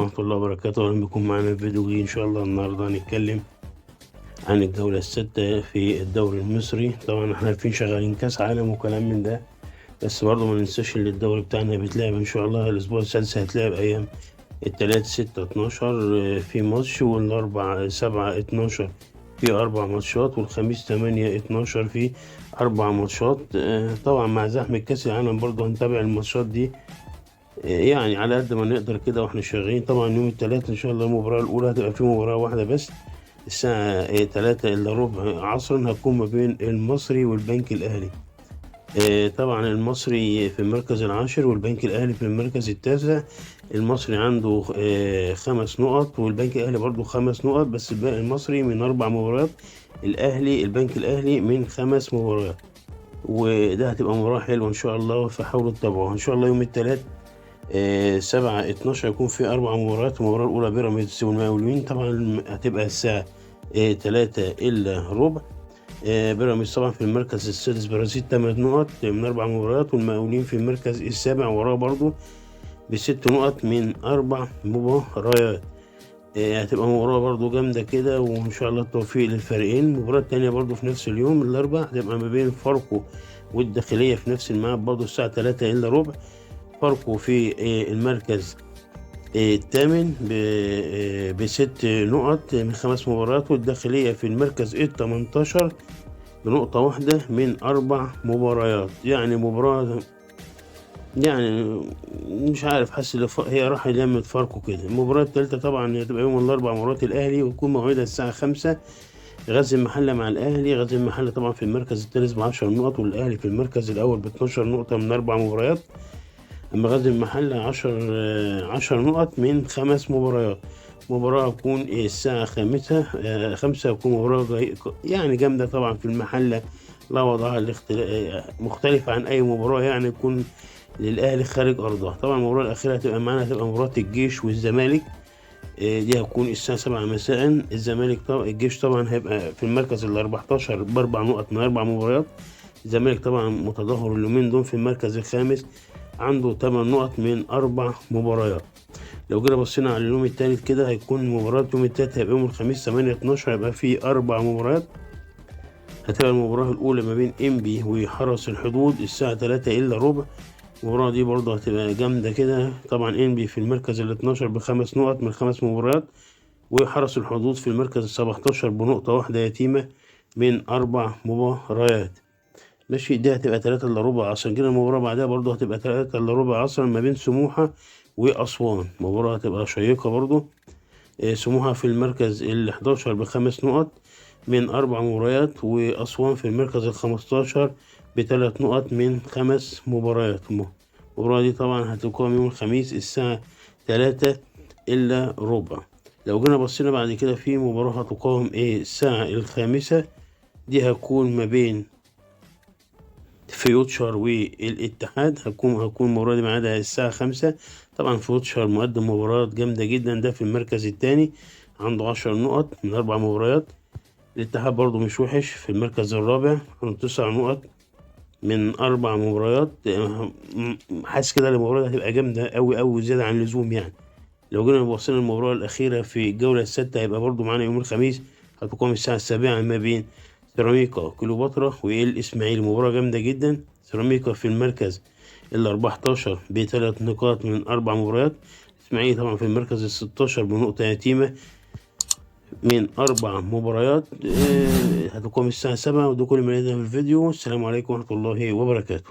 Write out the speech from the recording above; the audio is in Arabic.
ورحمة الله وبركاته. أهلا بكم معنا في فيديو جديد إن شاء الله. النهاردة هنتكلم عن الجولة السادسة في الدوري المصري. طبعا احنا عارفين شغالين كأس عالم وكلام من ده، بس برضه ما ننساش إن الدوري بتاعنا بيتلعب إن شاء الله. الأسبوع السادس هيتلعب أيام التلات 6/12 في ماتش، والأربع 7/12 في 4 ماتشات، والخميس 8/12 في 4 ماتشات. طبعا مع زحمة كأس العالم برضه هنتابع الماتشات دي يعني على قد ما نقدر كده واحنا شغالين. طبعا يوم التلات ان شاء الله المباراة الأولى هتبقى في مباراة واحدة بس، الساعة 3:15 عصرا، هتكون ما بين المصري والبنك الأهلي. طبعا المصري في المركز العاشر والبنك الأهلي في المركز التاسع. المصري عنده 5 نقط، والبنك الأهلي برضو 5 نقط، بس المصري من 4 مباريات، البنك الأهلي من 5 مباريات. وده هتبقى مباراة حلوة إن شاء الله، فحاولوا تتابعوها إن شاء الله. يوم التلات 7/12 هيكون في 4 مباريات. المباراة الأولى بيراميدز والمقاولين، طبعا هتبقى الساعة 3:15. بيراميدز طبعا في المركز السادس برصيد 8 نقط من 4 مباريات، والمقاولين في المركز السابع وراه برضو ب6 نقط من 4 مباريات. هتبقى مباراة برضو جامدة كده، وإن شاء الله التوفيق للفريقين. المباراة التانية برضو في نفس اليوم الأربعاء هتبقى ما بين فاركو والداخلية في نفس الميعاد برضو الساعة 3:15. فاركو في المركز الثامن ب6 نقط من 5 مباريات، والداخلية في المركز ال18 بنقطة واحدة من 4 مباريات. يعني مباراة يعني مش عارف، حاسس هي راح لمة فاركو كده. المباراة التالتة طبعا هتبقى يوم الأربعاء مباراة الأهلي، ويكون موعدها الساعة 5. غزل المحلة مع الأهلي. غزل المحلة طبعا في المركز الثالث ب10 نقط، والأهلي في المركز الأول ب12 نقطة من 4 مباريات. أما غزل المحلة 10 نقط من 5 مباريات. مباراة هتكون الساعة 5 هتكون مباراة يعني جامدة طبعا في المحلة، لا وضعها مختلف عن أي مباراة، يعني يكون للأهلي خارج أرضها. طبعا المباراة الأخيرة هتبقى معانا، هتبقى مباراة الجيش والزمالك. دي هتكون الساعة 7 مساء. الزمالك طبعا، الجيش طبعا هيبقى في المركز ال14 ب4 نقط من 4 مباريات. الزمالك طبعا متدهور اليومين دول في المركز الخامس، عنده 8 نقط من 4 مباريات. لو جينا بصينا على اليوم التالت كده، هيكون مباراة يوم التالت هيبقى يوم الخميس 8/12، هيبقى فيه 4 مباريات. هتبقى المباراة الأولى ما بين إنبي وحرس الحدود الساعة 3:15. المباراة دي برضه هتبقى جامدة كده. طبعا إنبي في المركز ال12 ب5 نقط من 5 مباريات، وحرس الحدود في المركز ال17 بنقطة واحدة يتيمة من 4 مباريات. ماشي، دي هتبقى 3:15 عصرا. كده المباراة بعدها برضه هتبقى 3:15 عصرا ما بين سموحة وأسوان. مباراة هتبقى شيقة برضه. سموحة في المركز ال11 ب5 نقط من 4 مباريات، وأسوان في المركز ال15 ب3 نقط من 5 مباريات. المباراة دي طبعا هتقام يوم الخميس الساعة 3:15. لو جينا بصينا بعد كده في مباراة هتقام الساعة 5، دي هتكون ما بين فيوتشر والاتحاد. هتكون المباراة دي ميعادها الساعة 5. طبعا فيوتشر مقدم مباريات جامدة جدا، ده في المركز الثاني عنده 10 نقط من 4 مباريات. الاتحاد برضو مش وحش في المركز الرابع، عنده 9 نقط من 4 مباريات. حاسس كده المباراة هتبقى جامدة أوي أوي زيادة عن اللزوم يعني. لو جينا وصلنا المباراة الأخيرة في الجولة السادسة، هيبقى برضو معانا يوم الخميس، هتقام الساعة 7 ما بين سيراميكا كليوباترا والإسماعيلي. مباراة جامدة جدا. سيراميكا في المركز ال14 ب3 نقاط من 4 مباريات. إسماعيلي طبعا في المركز ال16 بنقطة يتيمة من 4 مباريات. هتقام الساعة 7. وده كل ما لدينا في الفيديو. السلام عليكم ورحمة الله وبركاته.